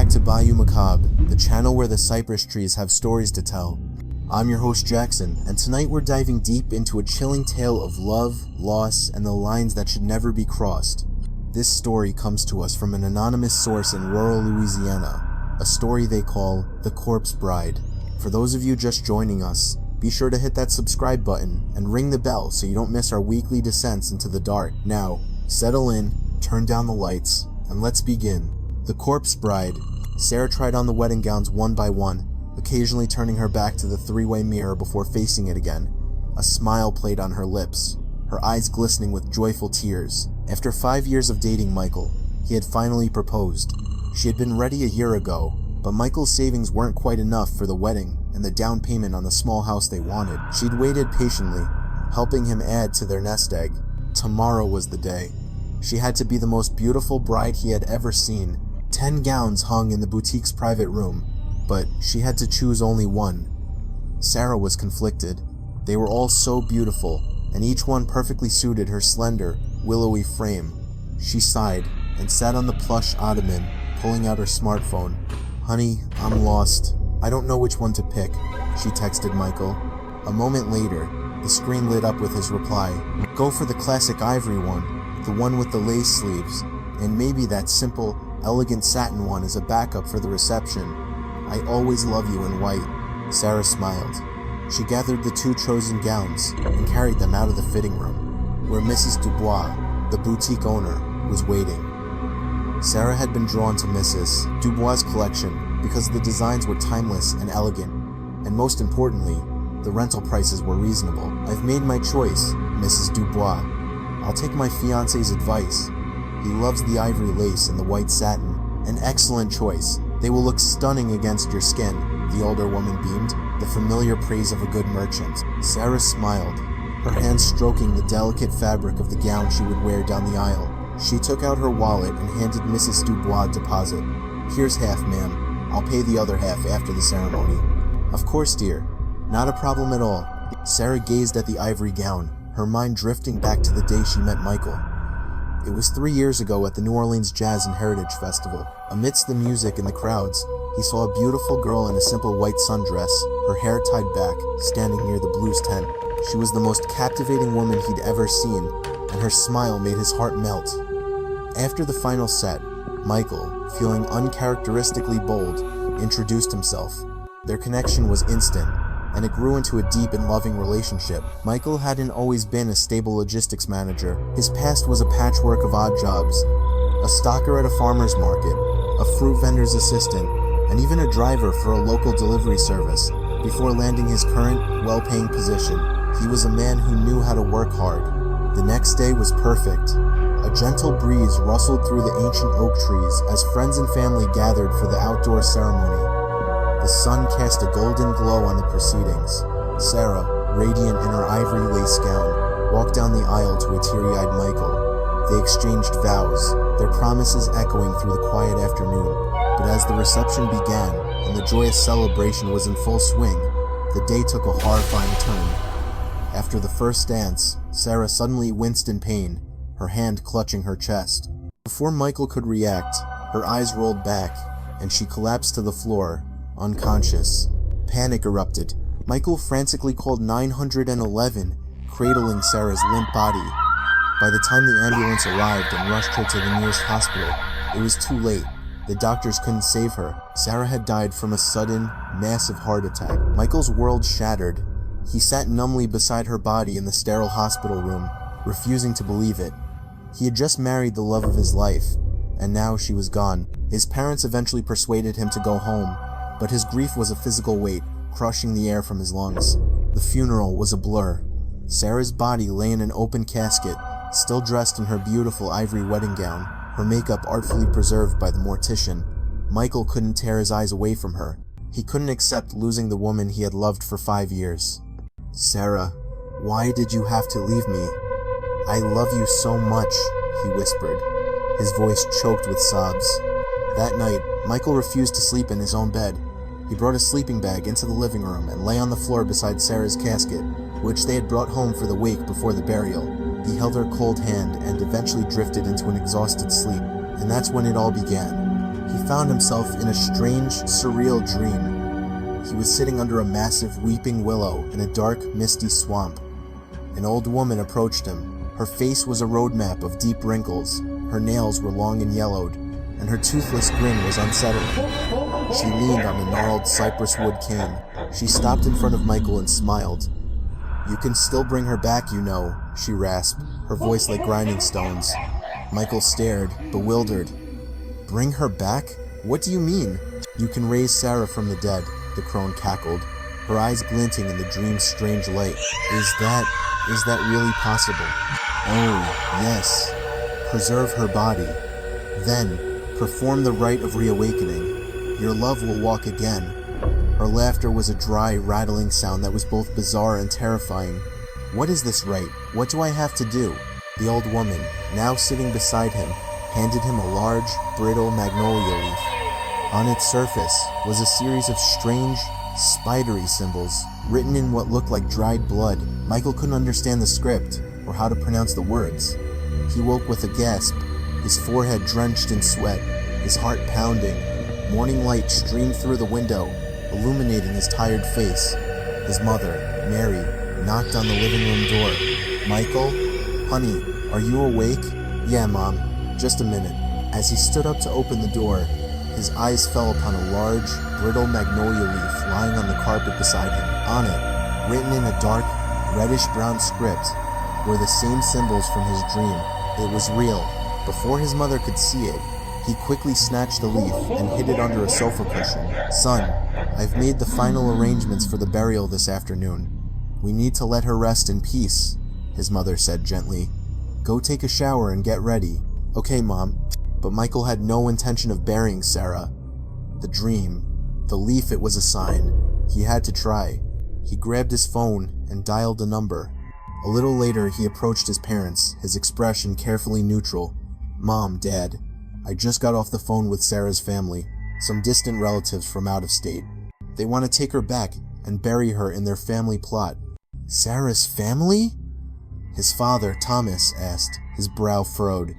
back to Bayou Macabre, the channel where the cypress trees have stories to tell. I'm your host Jackson, and tonight we're diving deep into a chilling tale of love, loss, and the lines that should never be crossed. This story comes to us from an anonymous source in rural Louisiana, a story they call The Corpse Bride. For those of you just joining us, be sure to hit that subscribe button and ring the bell so you don't miss our weekly descents into the dark. Now, settle in, turn down the lights, and let's begin. The Corpse Bride. Sarah tried on the wedding gowns one by one, occasionally turning her back to the three-way mirror before facing it again. A smile played on her lips, her eyes glistening with joyful tears. After 5 years of dating Michael, he had finally proposed. She had been ready a year ago, but Michael's savings weren't quite enough for the wedding and the down payment on the small house they wanted. She'd waited patiently, helping him add to their nest egg. Tomorrow was the day. She had to be the most beautiful bride he had ever seen. 10 gowns hung in the boutique's private room, but she had to choose only one. Sarah was conflicted. They were all so beautiful, and each one perfectly suited her slender, willowy frame. She sighed and sat on the plush ottoman, pulling out her smartphone. "Honey, I'm lost. I don't know which one to pick," she texted Michael. A moment later, the screen lit up with his reply. "Go for the classic ivory one, the one with the lace sleeves, and maybe that simple, elegant satin one as a backup for the reception. I always love you in white." Sarah smiled. She gathered the 2 chosen gowns and carried them out of the fitting room, where Mrs. Dubois, the boutique owner, was waiting. Sarah had been drawn to Mrs. Dubois' collection because the designs were timeless and elegant, and most importantly, the rental prices were reasonable. "I've made my choice, Mrs. Dubois. I'll take my fiancé's advice. He loves the ivory lace and the white satin. An excellent choice. They will look stunning against your skin," the older woman beamed, the familiar praise of a good merchant. Sarah smiled, her hands stroking the delicate fabric of the gown she would wear down the aisle. She took out her wallet and handed Mrs. Dubois a deposit. "Here's half, ma'am. I'll pay the other half after the ceremony." "Of course, dear. Not a problem at all." Sarah gazed at the ivory gown, her mind drifting back to the day she met Michael. It was 3 years ago at the New Orleans Jazz and Heritage Festival. Amidst the music and the crowds, he saw a beautiful girl in a simple white sundress, her hair tied back, standing near the blues tent. She was the most captivating woman he'd ever seen, and her smile made his heart melt. After the final set, Michael, feeling uncharacteristically bold, introduced himself. Their connection was instant, and it grew into a deep and loving relationship. Michael hadn't always been a stable logistics manager. His past was a patchwork of odd jobs: a stocker at a farmer's market, a fruit vendor's assistant, and even a driver for a local delivery service. Before landing his current, well-paying position, he was a man who knew how to work hard. The next day was perfect. A gentle breeze rustled through the ancient oak trees as friends and family gathered for the outdoor ceremony. The sun cast a golden glow on the proceedings. Sarah, radiant in her ivory lace gown, walked down the aisle to a teary-eyed Michael. They exchanged vows, their promises echoing through the quiet afternoon. But as the reception began and the joyous celebration was in full swing, the day took a horrifying turn. After the first dance, Sarah suddenly winced in pain, her hand clutching her chest. Before Michael could react, her eyes rolled back, and she collapsed to the floor, unconscious. Panic erupted. Michael frantically called 911, cradling Sarah's limp body. By the time the ambulance arrived and rushed her to the nearest hospital, it was too late. The doctors couldn't save her. Sarah had died from a sudden, massive heart attack. Michael's world shattered. He sat numbly beside her body in the sterile hospital room, refusing to believe it. He had just married the love of his life, and now she was gone. His parents eventually persuaded him to go home, but his grief was a physical weight, crushing the air from his lungs. The funeral was a blur. Sarah's body lay in an open casket, still dressed in her beautiful ivory wedding gown, her makeup artfully preserved by the mortician. Michael couldn't tear his eyes away from her. He couldn't accept losing the woman he had loved for 5 years. "Sarah, why did you have to leave me? I love you so much," he whispered, his voice choked with sobs. That night, Michael refused to sleep in his own bed. He brought a sleeping bag into the living room and lay on the floor beside Sarah's casket, which they had brought home for the wake before the burial. He held her cold hand and eventually drifted into an exhausted sleep, and that's when it all began. He found himself in a strange, surreal dream. He was sitting under a massive weeping willow in a dark, misty swamp. An old woman approached him. Her face was a roadmap of deep wrinkles. Her nails were long and yellowed, and her toothless grin was unsettling. She leaned on a gnarled cypress wood cane. She stopped in front of Michael and smiled. "You can still bring her back, you know," she rasped, her voice like grinding stones. Michael stared, bewildered. "Bring her back? What do you mean?" "You can raise Sarah from the dead," the crone cackled, her eyes glinting in the dream's strange light. Is that really possible?" "Oh, yes. Preserve her body. Then, perform the rite of reawakening. Your love will walk again." Her laughter was a dry, rattling sound that was both bizarre and terrifying. "What is this rite? What do I have to do?" The old woman, now sitting beside him, handed him a large, brittle magnolia leaf. On its surface was a series of strange, spidery symbols, written in what looked like dried blood. Michael couldn't understand the script, or how to pronounce the words. He woke with a gasp, his forehead drenched in sweat, his heart pounding. Morning light streamed through the window, illuminating his tired face. His mother, Mary, knocked on the living room door. "Michael? Honey, are you awake?" "Yeah, Mom. Just a minute." As he stood up to open the door, his eyes fell upon a large, brittle magnolia leaf lying on the carpet beside him. On it, written in a dark, reddish-brown script, were the same symbols from his dream. It was real. Before his mother could see it, he quickly snatched the leaf and hid it under a sofa cushion. "Son, I've made the final arrangements for the burial this afternoon. We need to let her rest in peace," his mother said gently. "Go take a shower and get ready." "Okay, Mom." But Michael had no intention of burying Sarah. The dream, the leaf, it was a sign. He had to try. He grabbed his phone and dialed the number. A little later, he approached his parents, his expression carefully neutral. "Mom, Dad, I just got off the phone with Sarah's family, some distant relatives from out of state. They want to take her back and bury her in their family plot." "Sarah's family?" his father, Thomas, asked, his brow furrowed.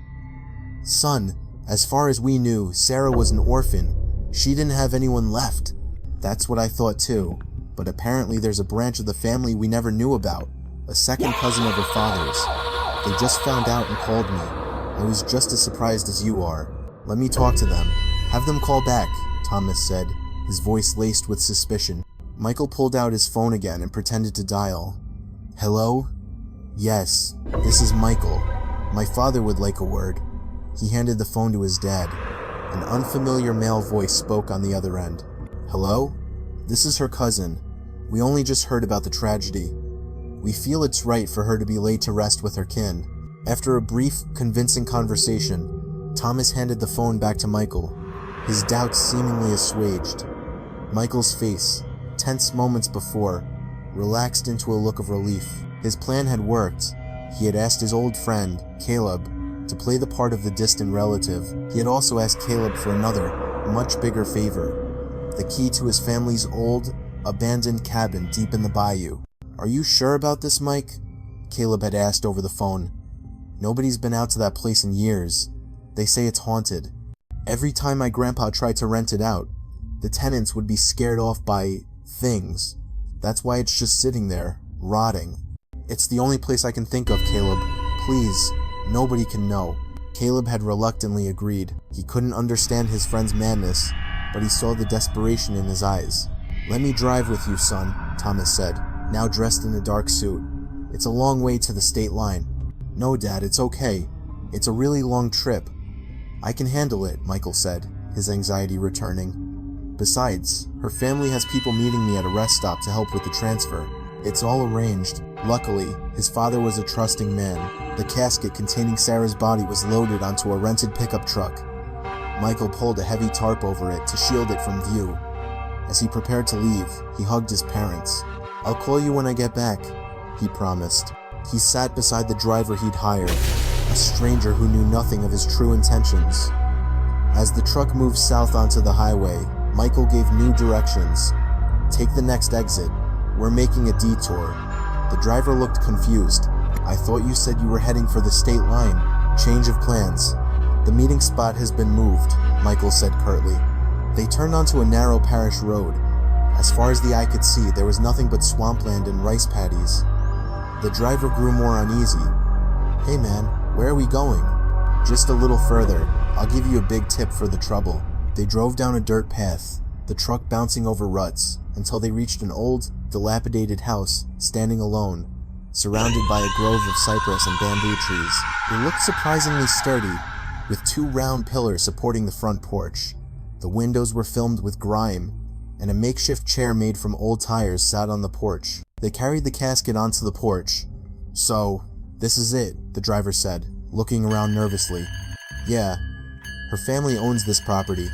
"Son, as far as we knew, Sarah was an orphan. She didn't have anyone left." "That's what I thought too, but apparently there's a branch of the family we never knew about, a second cousin of her father's. They just found out and called me. I was just as surprised as you are. Let me talk to them." "Have them call back," Thomas said, his voice laced with suspicion. Michael pulled out his phone again and pretended to dial. "Hello? Yes, this is Michael. My father would like a word." He handed the phone to his dad. An unfamiliar male voice spoke on the other end. "Hello? This is her cousin. We only just heard about the tragedy. We feel it's right for her to be laid to rest with her kin." After a brief, convincing conversation, Thomas handed the phone back to Michael, his doubts seemingly assuaged. Michael's face, tense moments before, relaxed into a look of relief. His plan had worked. He had asked his old friend, Caleb, to play the part of the distant relative. He had also asked Caleb for another, much bigger favor: the key to his family's old, abandoned cabin deep in the bayou. "Are you sure about this, Mike?" Caleb had asked over the phone. "Nobody's been out to that place in years. They say it's haunted. Every time my grandpa tried to rent it out, the tenants would be scared off by things. That's why it's just sitting there, rotting. It's the only place I can think of, Caleb. Please, nobody can know." Caleb had reluctantly agreed. He couldn't understand his friend's madness, but he saw the desperation in his eyes. "Let me drive with you, son," Thomas said, now dressed in a dark suit. "It's a long way to the state line." "No, Dad, it's okay. It's a really long trip." "I can handle it," Michael said, his anxiety returning. "Besides, her family has people meeting me at a rest stop to help with the transfer. It's all arranged." Luckily, his father was a trusting man. The casket containing Sarah's body was loaded onto a rented pickup truck. Michael pulled a heavy tarp over it to shield it from view. As he prepared to leave, he hugged his parents. "I'll call you when I get back," he promised. He sat beside the driver he'd hired, a stranger who knew nothing of his true intentions. As the truck moved south onto the highway, Michael gave new directions. "Take the next exit. We're making a detour." The driver looked confused. "I thought you said you were heading for the state line." "Change of plans. The meeting spot has been moved," Michael said curtly. They turned onto a narrow parish road. As far as the eye could see, there was nothing but swampland and rice paddies. The driver grew more uneasy. "Hey man, where are we going?" "Just a little further. I'll give you a big tip for the trouble." They drove down a dirt path, the truck bouncing over ruts, until they reached an old, dilapidated house standing alone, surrounded by a grove of cypress and bamboo trees. It looked surprisingly sturdy, with 2 round pillars supporting the front porch. The windows were filmed with grime, and a makeshift chair made from old tires sat on the porch. They carried the casket onto the porch. "So, this is it," the driver said, looking around nervously. "Yeah, her family owns this property.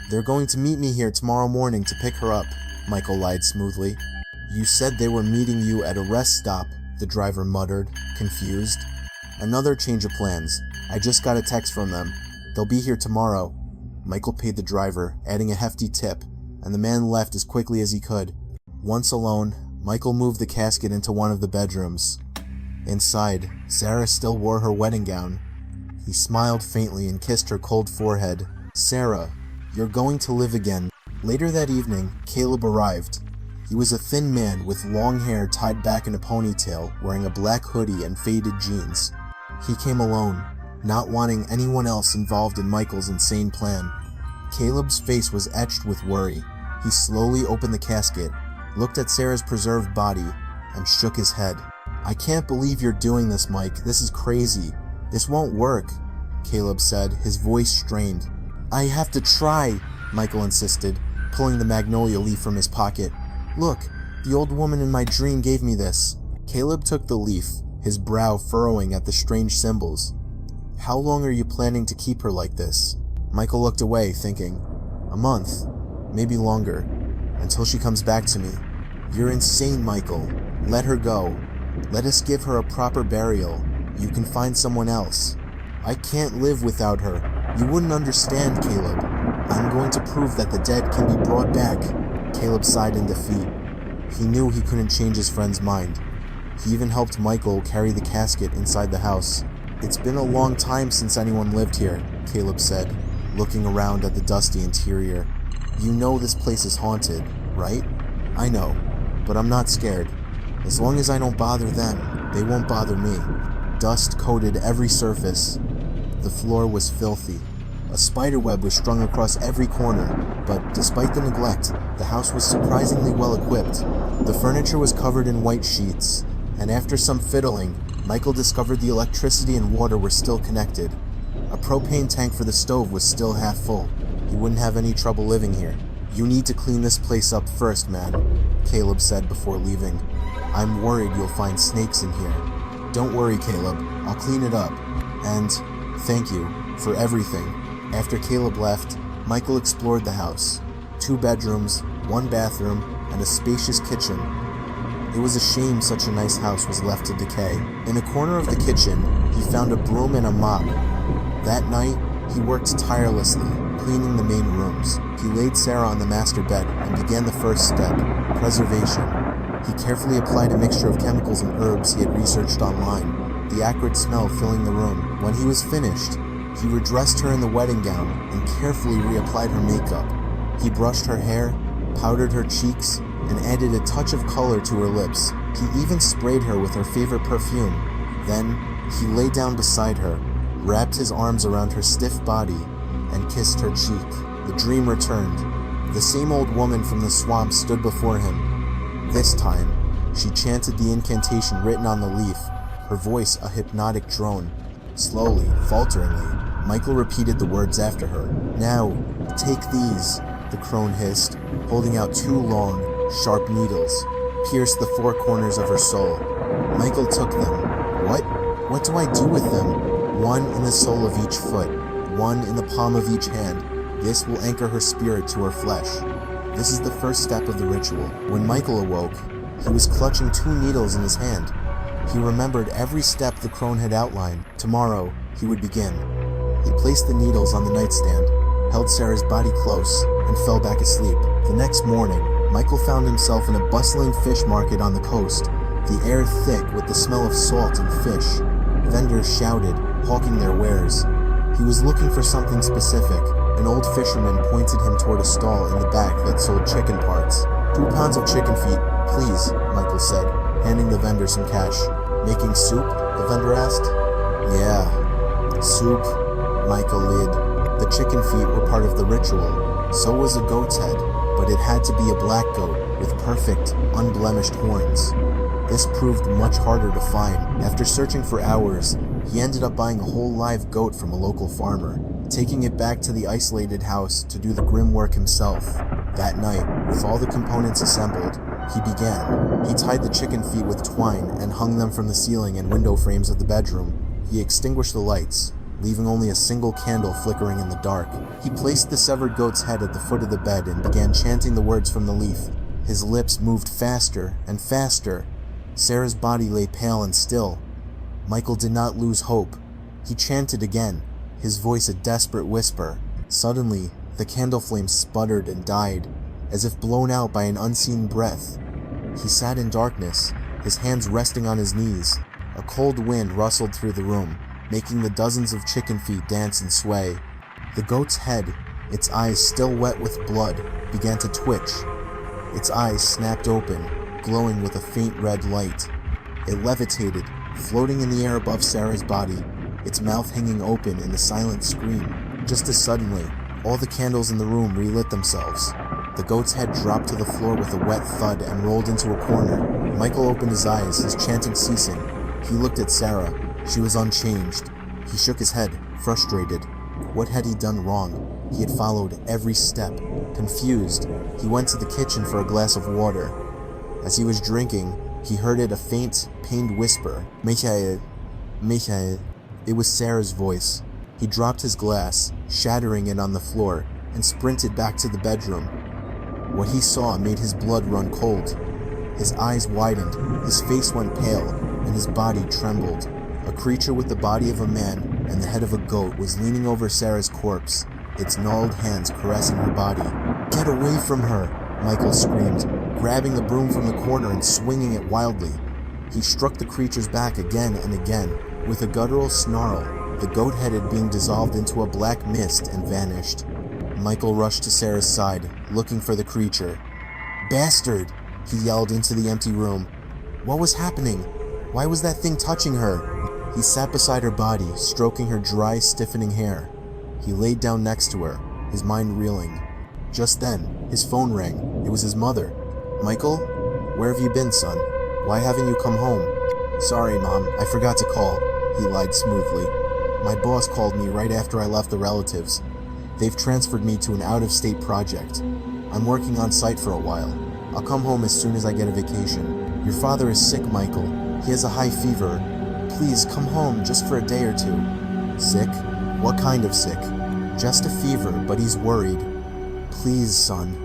They're going to meet me here tomorrow morning to pick her up," Michael lied smoothly. "You said they were meeting you at a rest stop," the driver muttered, confused. "Another change of plans. I just got a text from them. They'll be here tomorrow." Michael paid the driver, adding a hefty tip, and the man left as quickly as he could. Once alone, Michael moved the casket into one of the bedrooms. Inside, Sarah still wore her wedding gown. He smiled faintly and kissed her cold forehead. "Sarah, you're going to live again." Later that evening, Caleb arrived. He was a thin man with long hair tied back in a ponytail, wearing a black hoodie and faded jeans. He came alone, not wanting anyone else involved in Michael's insane plan. Caleb's face was etched with worry. He slowly opened the casket, looked at Sarah's preserved body, and shook his head. "I can't believe you're doing this, Mike. This is crazy. This won't work," Caleb said, his voice strained. "I have to try," Michael insisted, pulling the magnolia leaf from his pocket. "Look, the old woman in my dream gave me this." Caleb took the leaf, his brow furrowing at the strange symbols. "How long are you planning to keep her like this?" Michael looked away, thinking. "A month, maybe longer, until she comes back to me." "You're insane, Michael. Let her go. Let us give her a proper burial. You can find someone else." "I can't live without her. You wouldn't understand, Caleb. I'm going to prove that the dead can be brought back." Caleb sighed in defeat. He knew he couldn't change his friend's mind. He even helped Michael carry the casket inside the house. "It's been a long time since anyone lived here," Caleb said, looking around at the dusty interior. "You know this place is haunted, right?" "I know, but I'm not scared. As long as I don't bother them, they won't bother me." Dust coated every surface. The floor was filthy. A spiderweb was strung across every corner, but despite the neglect, the house was surprisingly well equipped. The furniture was covered in white sheets, and after some fiddling, Michael discovered the electricity and water were still connected. A propane tank for the stove was still half full. He wouldn't have any trouble living here. "You need to clean this place up first, man," Caleb said before leaving. "I'm worried you'll find snakes in here." "Don't worry, Caleb. I'll clean it up. And thank you for everything." After Caleb left, Michael explored the house. 2 bedrooms, 1 bathroom, and a spacious kitchen. It was a shame such a nice house was left to decay. In a corner of the kitchen, he found a broom and a mop. That night, he worked tirelessly, cleaning the main rooms. He laid Sarah on the master bed and began the first step, preservation. He carefully applied a mixture of chemicals and herbs he had researched online, the acrid smell filling the room. When he was finished, he redressed her in the wedding gown and carefully reapplied her makeup. He brushed her hair, powdered her cheeks, and added a touch of color to her lips. He even sprayed her with her favorite perfume. Then, he lay down beside her, wrapped his arms around her stiff body, and kissed her cheek. The dream returned. The same old woman from the swamp stood before him. This time, she chanted the incantation written on the leaf, her voice a hypnotic drone. Slowly, falteringly, Michael repeated the words after her. "Now, take these," the crone hissed, holding out 2 long, sharp needles, pierced the 4 corners of her soul. Michael took them. What do I do with them?" "1 in the sole of each foot, 1 in the palm of each hand. This will anchor her spirit to her flesh. This is the first step of the ritual." When Michael awoke, he was clutching 2 needles in his hand. He remembered every step the crone had outlined. Tomorrow, he would begin. He placed the needles on the nightstand, held Sarah's body close, and fell back asleep. The next morning, Michael found himself in a bustling fish market on the coast, the air thick with the smell of salt and fish. Vendors shouted, hawking their wares. He was looking for something specific. An old fisherman pointed him toward a stall in the back that sold chicken parts. 2 pounds of chicken feet, please, Michael said, handing the vendor some cash. Making soup? The vendor asked. Yeah, soup, Michael lied. The chicken feet were part of the ritual. So was a goat's head, but it had to be a black goat with perfect, unblemished horns. This proved much harder to find. After searching for hours, he ended up buying a whole live goat from a local farmer, taking it back to the isolated house to do the grim work himself. That night, with all the components assembled, he began. He tied the chicken feet with twine and hung them from the ceiling and window frames of the bedroom. He extinguished the lights, leaving only a single candle flickering in the dark. He placed the severed goat's head at the foot of the bed and began chanting the words from the leaf. His lips moved faster and faster. Sarah's body lay pale and still. Michael did not lose hope. He chanted again, his voice a desperate whisper. Suddenly, the candle flame sputtered and died, as if blown out by an unseen breath. He sat in darkness, his hands resting on his knees. A cold wind rustled through the room, making the dozens of chicken feet dance and sway. The goat's head, its eyes still wet with blood, began to twitch. Its eyes snapped open, glowing with a faint red light. It levitated, floating in the air above Sarah's body, its mouth hanging open in a silent scream. Just as suddenly, all the candles in the room relit themselves. The goat's head dropped to the floor with a wet thud and rolled into a corner. Michael opened his eyes, his chanting ceasing. He looked at Sarah. She was unchanged. He shook his head, frustrated. What had he done wrong? He had followed every step. Confused, he went to the kitchen for a glass of water. As he was drinking, he heard a faint, pained whisper. Michael, Michael. It was Sarah's voice. He dropped his glass, shattering it on the floor, and sprinted back to the bedroom. What he saw made his blood run cold. His eyes widened, his face went pale, and his body trembled. A creature with the body of a man and the head of a goat was leaning over Sarah's corpse, its gnarled hands caressing her body. "Get away from her!" Michael screamed, grabbing the broom from the corner and swinging it wildly. He struck the creature's back again and again. With a guttural snarl, the goat-headed being dissolved into a black mist and vanished. Michael rushed to Sarah's side, looking for the creature. "Bastard!" he yelled into the empty room. What was happening? Why was that thing touching her? He sat beside her body, stroking her dry, stiffening hair. He laid down next to her, his mind reeling. Just then, his phone rang. It was his mother. "Michael? Where have you been, son? Why haven't you come home?" "Sorry, Mom, I forgot to call," he lied smoothly. "My boss called me right after I left the relatives. They've transferred me to an out-of-state project. I'm working on site for a while. I'll come home as soon as I get a vacation. Your father is sick, Michael. He has a high fever. Please come home just for a day or two." "Sick? What kind of sick?" "Just a fever, but he's worried." "Please, son.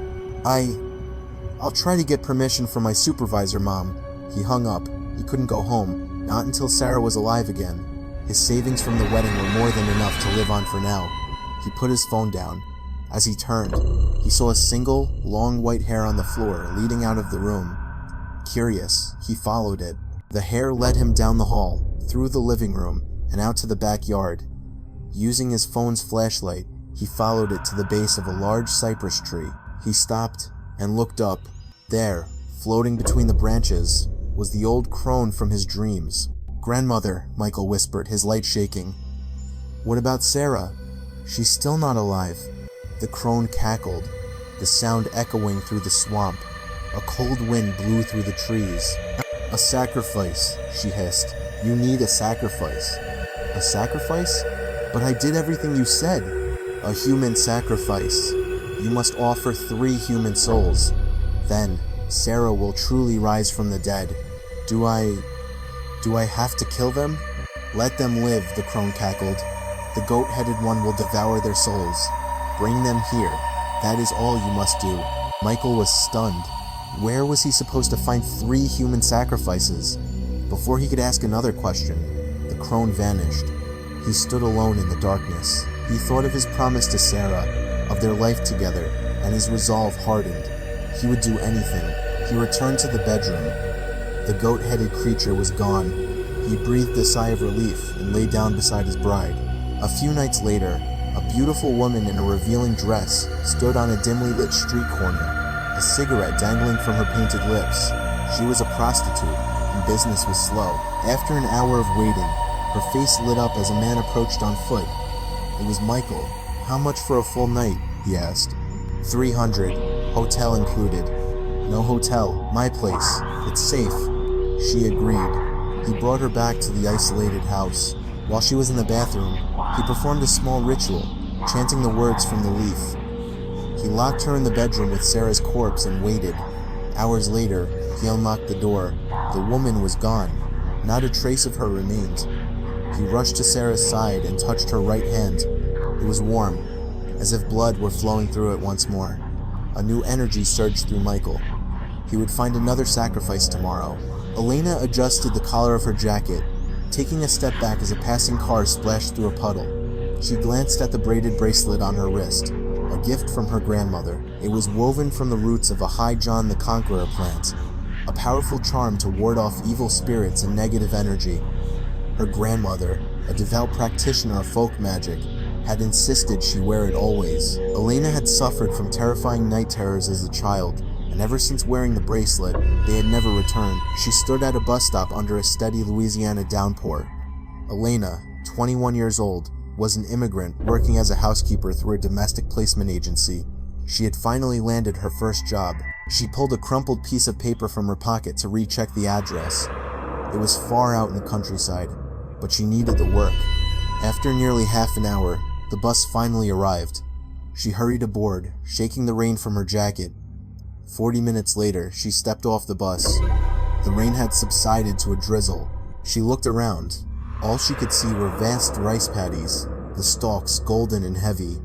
I'll try to get permission from my supervisor, Mom." He hung up. He couldn't go home, not until Sarah was alive again. His savings from the wedding were more than enough to live on for now. He put his phone down. As he turned, he saw a single, long white hair on the floor leading out of the room. Curious, he followed it. The hair led him down the hall, through the living room, and out to the backyard. Using his phone's flashlight, he followed it to the base of a large cypress tree. He stopped and looked up. There, floating between the branches, was the old crone from his dreams. "Grandmother," Michael whispered, his light shaking. "What about Sarah? She's still not alive." The crone cackled, the sound echoing through the swamp. A cold wind blew through the trees. "A sacrifice," she hissed. "You need a sacrifice." "A sacrifice? But I did everything you said." "A human sacrifice. You must offer 3 human souls. Then, Sarah will truly rise from the dead." Do I have to kill them?" "Let them live," the crone cackled. "The goat-headed one will devour their souls. Bring them here. That is all you must do." Michael was stunned. Where was he supposed to find 3 human sacrifices? Before he could ask another question, the crone vanished. He stood alone in the darkness. He thought of his promise to Sarah, of their life together, and his resolve hardened. He would do anything. He returned to the bedroom. The goat-headed creature was gone. He breathed a sigh of relief and lay down beside his bride. A few nights later, a beautiful woman in a revealing dress stood on a dimly lit street corner, a cigarette dangling from her painted lips. She was a prostitute, and business was slow. After an hour of waiting, her face lit up as a man approached on foot. It was Michael. "How much for a full night?" he asked. "300, hotel included." "No hotel, my place. It's safe." She agreed. He brought her back to the isolated house. While she was in the bathroom, he performed a small ritual, chanting the words from the leaf. He locked her in the bedroom with Sarah's corpse and waited. Hours later, he unlocked the door. The woman was gone. Not a trace of her remained. He rushed to Sarah's side and touched her right hand. It was warm, as if blood were flowing through it once more. A new energy surged through Michael. He would find another sacrifice tomorrow. Elena adjusted the collar of her jacket, taking a step back as a passing car splashed through a puddle. She glanced at the braided bracelet on her wrist, a gift from her grandmother. It was woven from the roots of a High John the Conqueror plant, a powerful charm to ward off evil spirits and negative energy. Her grandmother, a devout practitioner of folk magic, had insisted she wear it always. Elena had suffered from terrifying night terrors as a child, and ever since wearing the bracelet, they had never returned. She stood at a bus stop under a steady Louisiana downpour. Elena, 21 years old, was an immigrant working as a housekeeper through a domestic placement agency. She had finally landed her first job. She pulled a crumpled piece of paper from her pocket to recheck the address. It was far out in the countryside, but she needed the work. After nearly half an hour, the bus finally arrived. She hurried aboard, shaking the rain from her jacket. 40 minutes later, she stepped off the bus. The rain had subsided to a drizzle. She looked around. All she could see were vast rice paddies, the stalks golden and heavy.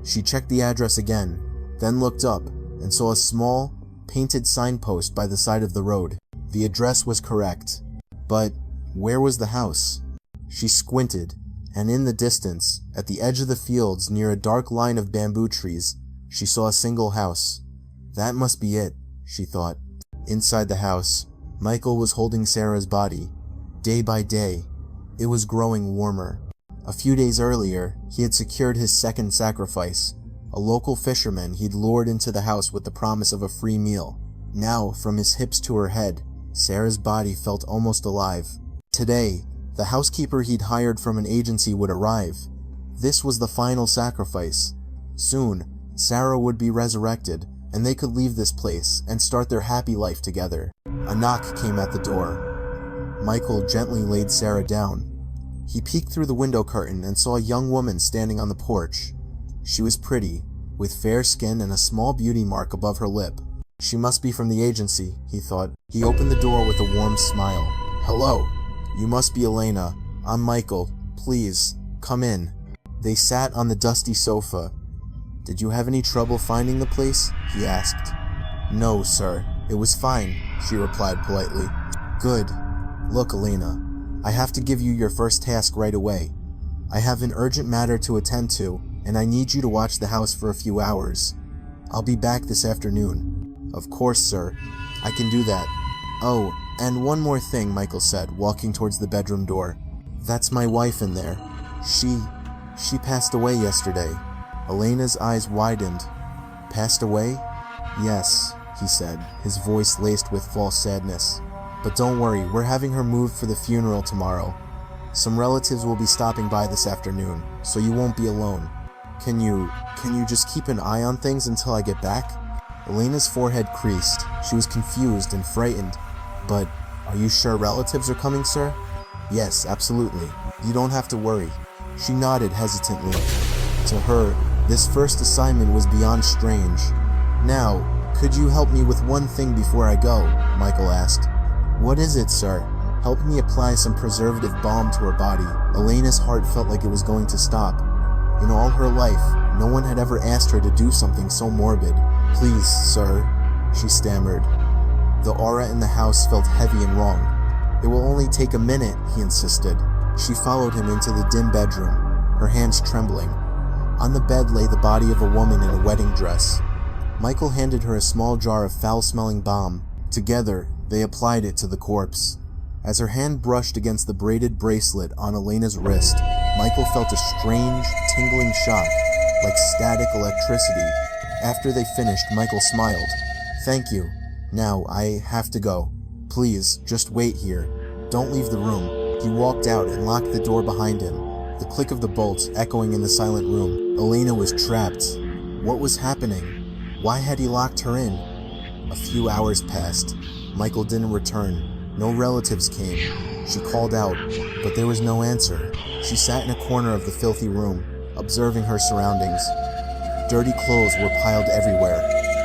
She checked the address again, then looked up and saw a small, painted signpost by the side of the road. The address was correct, but where was the house? She squinted, and in the distance, at the edge of the fields near a dark line of bamboo trees, she saw a single house. That must be it, she thought. Inside the house, Michael was holding Sarah's body. Day by day, it was growing warmer. A few days earlier, he had secured his second sacrifice, a local fisherman he'd lured into the house with the promise of a free meal. Now, from his hips to her head, Sarah's body felt almost alive. Today, the housekeeper he'd hired from an agency would arrive. This was the final sacrifice. Soon, Sarah would be resurrected, and they could leave this place and start their happy life together. A knock came at the door. Michael gently laid Sarah down. He peeked through the window curtain and saw a young woman standing on the porch. She was pretty, with fair skin and a small beauty mark above her lip. She must be from the agency, he thought. He opened the door with a warm smile. "Hello. You must be Elena. I'm Michael. Please, come in." They sat on the dusty sofa. "Did you have any trouble finding the place?" he asked. "No, sir. It was fine," she replied politely. "Good. Look, Elena, I have to give you your first task right away. I have an urgent matter to attend to, and I need you to watch the house for a few hours. I'll be back this afternoon." "Of course, sir. I can do that." "Oh, and one more thing," Michael said, walking towards the bedroom door. "That's my wife in there. She passed away yesterday." Elena's eyes widened. "Passed away?" "Yes," he said, his voice laced with false sadness. "But don't worry, we're having her moved for the funeral tomorrow. Some relatives will be stopping by this afternoon, so you won't be alone. Can you just keep an eye on things until I get back?" Elena's forehead creased. She was confused and frightened. "But are you sure relatives are coming, sir?" "Yes, absolutely. You don't have to worry." She nodded hesitantly. To her, this first assignment was beyond strange. "Now, could you help me with one thing before I go?" Michael asked. "What is it, sir?" "Help me apply some preservative balm to her body." Elena's heart felt like it was going to stop. In all her life, no one had ever asked her to do something so morbid. "Please, sir," she stammered. The aura in the house felt heavy and wrong. "It will only take a minute," he insisted. She followed him into the dim bedroom, her hands trembling. On the bed lay the body of a woman in a wedding dress. Michael handed her a small jar of foul-smelling balm. Together, they applied it to the corpse. As her hand brushed against the braided bracelet on Elena's wrist, Michael felt a strange, tingling shock, like static electricity. After they finished, Michael smiled. "Thank you. Now, I have to go. Please, just wait here. Don't leave the room." He walked out and locked the door behind him, the click of the bolts echoing in the silent room. Elena was trapped. What was happening? Why had he locked her in? A few hours passed. Michael didn't return. No relatives came. She called out, but there was no answer. She sat in a corner of the filthy room, observing her surroundings. Dirty clothes were piled everywhere.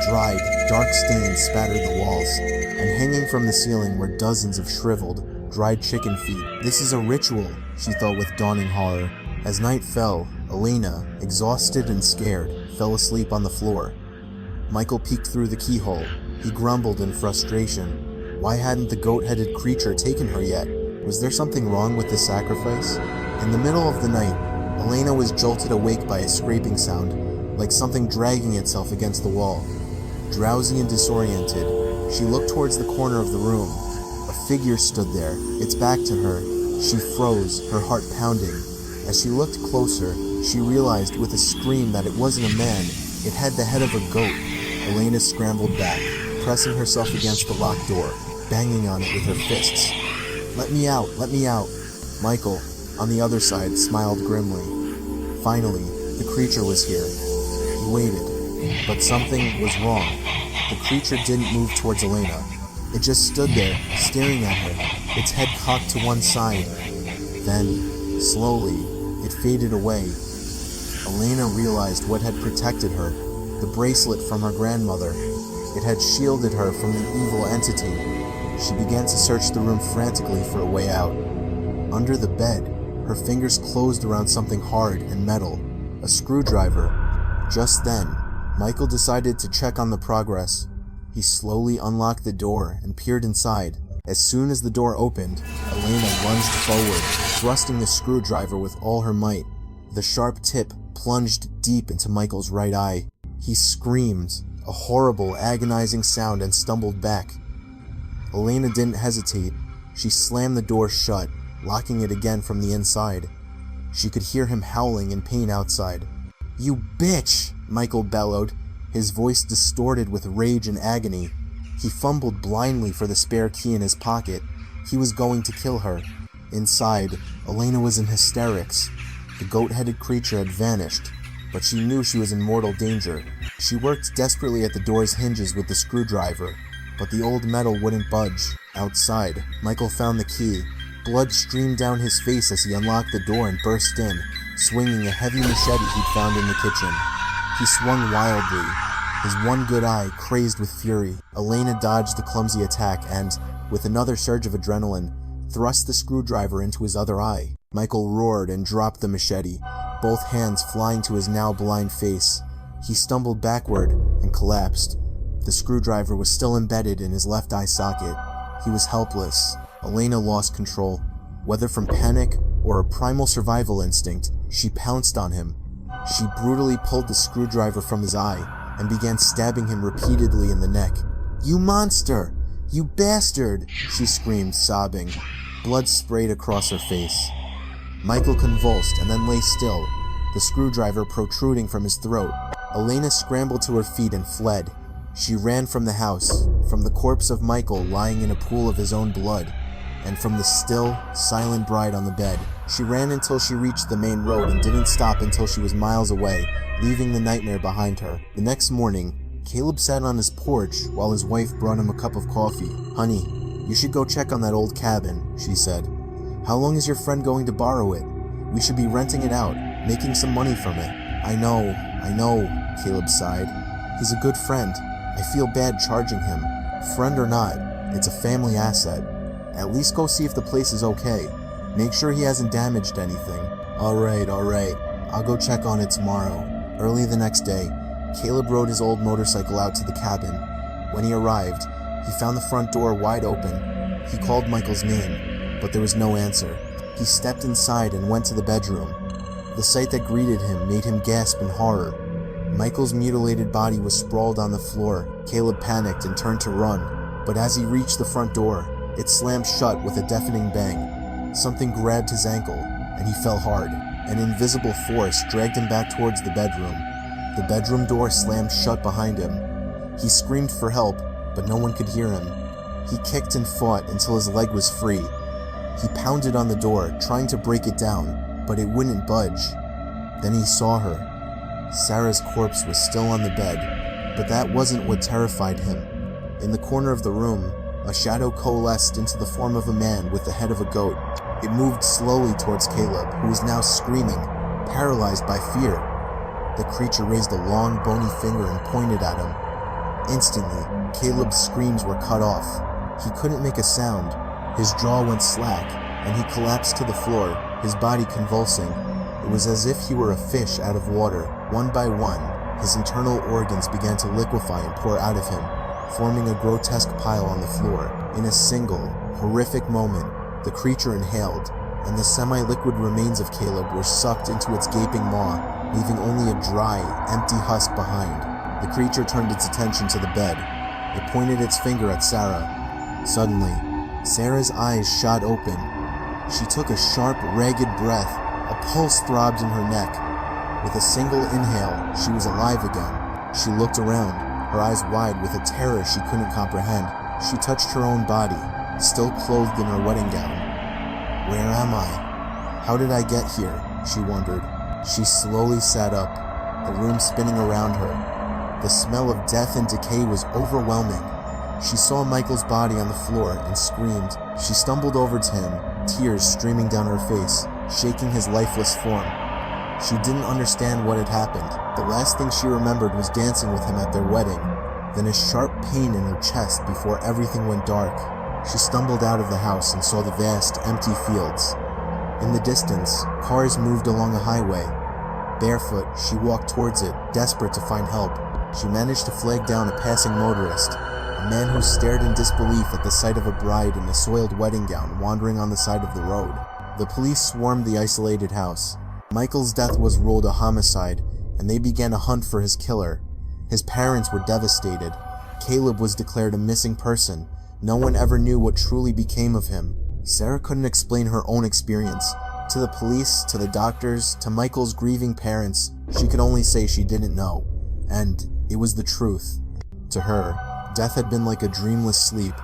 Dried, dark stains spattered the walls, and hanging from the ceiling were dozens of shriveled, dried chicken feet. "This is a ritual," she thought with dawning horror. As night fell, Elena, exhausted and scared, fell asleep on the floor. Michael peeked through the keyhole. He grumbled in frustration. Why hadn't the goat-headed creature taken her yet? Was there something wrong with the sacrifice? In the middle of the night, Elena was jolted awake by a scraping sound, like something dragging itself against the wall. Drowsy and disoriented, she looked towards the corner of the room. A figure stood there, its back to her. She froze, her heart pounding. As she looked closer, she realized with a scream that it wasn't a man. It had the head of a goat. Elena scrambled back, pressing herself against the locked door, banging on it with her fists. "Let me out, let me out." Michael, on the other side, smiled grimly. Finally, the creature was here. He waited, but something was wrong. The creature didn't move towards Elena. It just stood there, staring at her, its head cocked to one side. Then, slowly, it faded away. Elena realized what had protected her, the bracelet from her grandmother. It had shielded her from the evil entity. She began to search the room frantically for a way out. Under the bed, her fingers closed around something hard and metal, a screwdriver. Just then, Michael decided to check on the progress. He slowly unlocked the door and peered inside. As soon as the door opened, Elena lunged forward, thrusting the screwdriver with all her might. The sharp tip plunged deep into Michael's right eye. He screamed, a horrible, agonizing sound, and stumbled back. Elena didn't hesitate. She slammed the door shut, locking it again from the inside. She could hear him howling in pain outside. "You bitch!" Michael bellowed, his voice distorted with rage and agony. He fumbled blindly for the spare key in his pocket. He was going to kill her. Inside, Elena was in hysterics. The goat-headed creature had vanished, but she knew she was in mortal danger. She worked desperately at the door's hinges with the screwdriver, but the old metal wouldn't budge. Outside, Michael found the key. Blood streamed down his face as he unlocked the door and burst in, swinging a heavy machete he'd found in the kitchen. He swung wildly, his one good eye crazed with fury. Elena dodged the clumsy attack and, with another surge of adrenaline, thrust the screwdriver into his other eye. Michael roared and dropped the machete, both hands flying to his now blind face. He stumbled backward and collapsed. The screwdriver was still embedded in his left eye socket. He was helpless. Elena lost control. Whether from panic or a primal survival instinct, she pounced on him. She brutally pulled the screwdriver from his eye and began stabbing him repeatedly in the neck. "You monster! You bastard!" she screamed, sobbing. Blood sprayed across her face. Michael convulsed and then lay still, the screwdriver protruding from his throat. Elena scrambled to her feet and fled. She ran from the house, from the corpse of Michael lying in a pool of his own blood, and from the still, silent bride on the bed. She ran until she reached the main road and didn't stop until she was miles away, leaving the nightmare behind her. The next morning, Caleb sat on his porch while his wife brought him a cup of coffee. "Honey, you should go check on that old cabin," she said. "How long is your friend going to borrow it? We should be renting it out, making some money from it." I know, Caleb sighed. "He's a good friend. I feel bad charging him. Friend or not, it's a family asset. At least go see if the place is okay. Make sure he hasn't damaged anything." All right. I'll go check on it tomorrow." Early the next day, Caleb rode his old motorcycle out to the cabin. When he arrived, he found the front door wide open. He called Michael's name, but there was no answer. He stepped inside and went to the bedroom. The sight that greeted him made him gasp in horror. Michael's mutilated body was sprawled on the floor. Caleb panicked and turned to run, but as he reached the front door, it slammed shut with a deafening bang. Something grabbed his ankle, and he fell hard. An invisible force dragged him back towards the bedroom. The bedroom door slammed shut behind him. He screamed for help, but no one could hear him. He kicked and fought until his leg was free. He pounded on the door, trying to break it down, but it wouldn't budge. Then he saw her. Sarah's corpse was still on the bed, but that wasn't what terrified him. In the corner of the room, a shadow coalesced into the form of a man with the head of a goat. It moved slowly towards Caleb, who was now screaming, paralyzed by fear. The creature raised a long, bony finger and pointed at him. Instantly, Caleb's screams were cut off. He couldn't make a sound. His jaw went slack, and he collapsed to the floor, his body convulsing. It was as if he were a fish out of water. One by one, his internal organs began to liquefy and pour out of him, forming a grotesque pile on the floor. In a single, horrific moment, the creature inhaled, and the semi-liquid remains of Caleb were sucked into its gaping maw, leaving only a dry, empty husk behind. The creature turned its attention to the bed. It pointed its finger at Sarah. Suddenly, Sarah's eyes shot open. She took a sharp, ragged breath. A pulse throbbed in her neck. With a single inhale, she was alive again. She looked around, her eyes wide with a terror she couldn't comprehend. She touched her own body, still clothed in her wedding gown. Where am I? How did I get here? She wondered. She slowly sat up, the room spinning around her. The smell of death and decay was overwhelming. She saw Michael's body on the floor and screamed. She stumbled over to him, tears streaming down her face, shaking his lifeless form. She didn't understand what had happened. The last thing she remembered was dancing with him at their wedding, then a sharp pain in her chest before everything went dark. She stumbled out of the house and saw the vast, empty fields. In the distance, cars moved along a highway. Barefoot, she walked towards it, desperate to find help. She managed to flag down a passing motorist, a man who stared in disbelief at the sight of a bride in a soiled wedding gown wandering on the side of the road. The police swarmed the isolated house. Michael's death was ruled a homicide, and they began a hunt for his killer. His parents were devastated. Caleb was declared a missing person. No one ever knew what truly became of him. Sarah couldn't explain her own experience. To the police, to the doctors, to Michael's grieving parents, she could only say she didn't know. And it was the truth. To her, death had been like a dreamless sleep.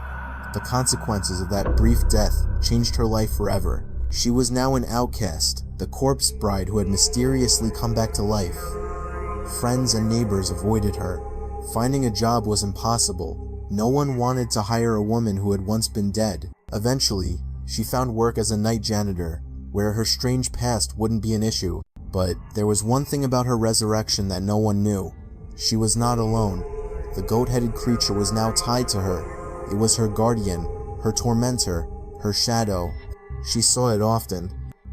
The consequences of that brief death changed her life forever. She was now an outcast, the corpse bride who had mysteriously come back to life. Friends and neighbors avoided her. Finding a job was impossible. No one wanted to hire a woman who had once been dead. Eventually, she found work as a night janitor, where her strange past wouldn't be an issue. But there was one thing about her resurrection that no one knew. She was not alone. The goat-headed creature was now tied to her. It was her guardian, her tormentor, her shadow. She saw it often.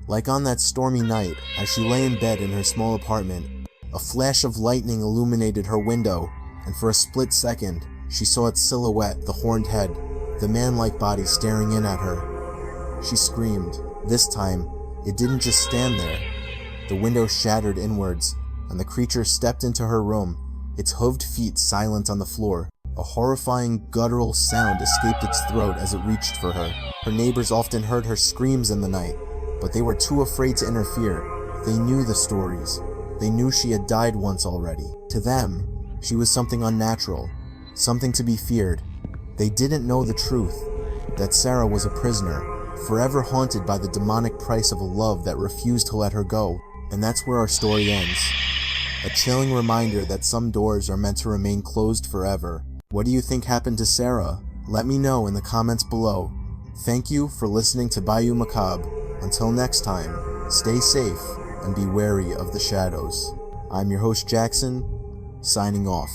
Like on that stormy night, as she lay in bed in her small apartment, a flash of lightning illuminated her window, and for a split second, she saw its silhouette, the horned head, the man-like body staring in at her. She screamed. This time, it didn't just stand there. The window shattered inwards, and the creature stepped into her room, its hooved feet silent on the floor. A horrifying, guttural sound escaped its throat as it reached for her. Her neighbors often heard her screams in the night, but they were too afraid to interfere. They knew the stories. They knew she had died once already. To them, she was something unnatural, something to be feared. They didn't know the truth, that Sarah was a prisoner, forever haunted by the demonic price of a love that refused to let her go. And that's where our story ends. A chilling reminder that some doors are meant to remain closed forever. What do you think happened to Sarah? Let me know in the comments below. Thank you for listening to Bayou Macabre. Until next time, stay safe and be wary of the shadows. I'm your host Jackson, signing off.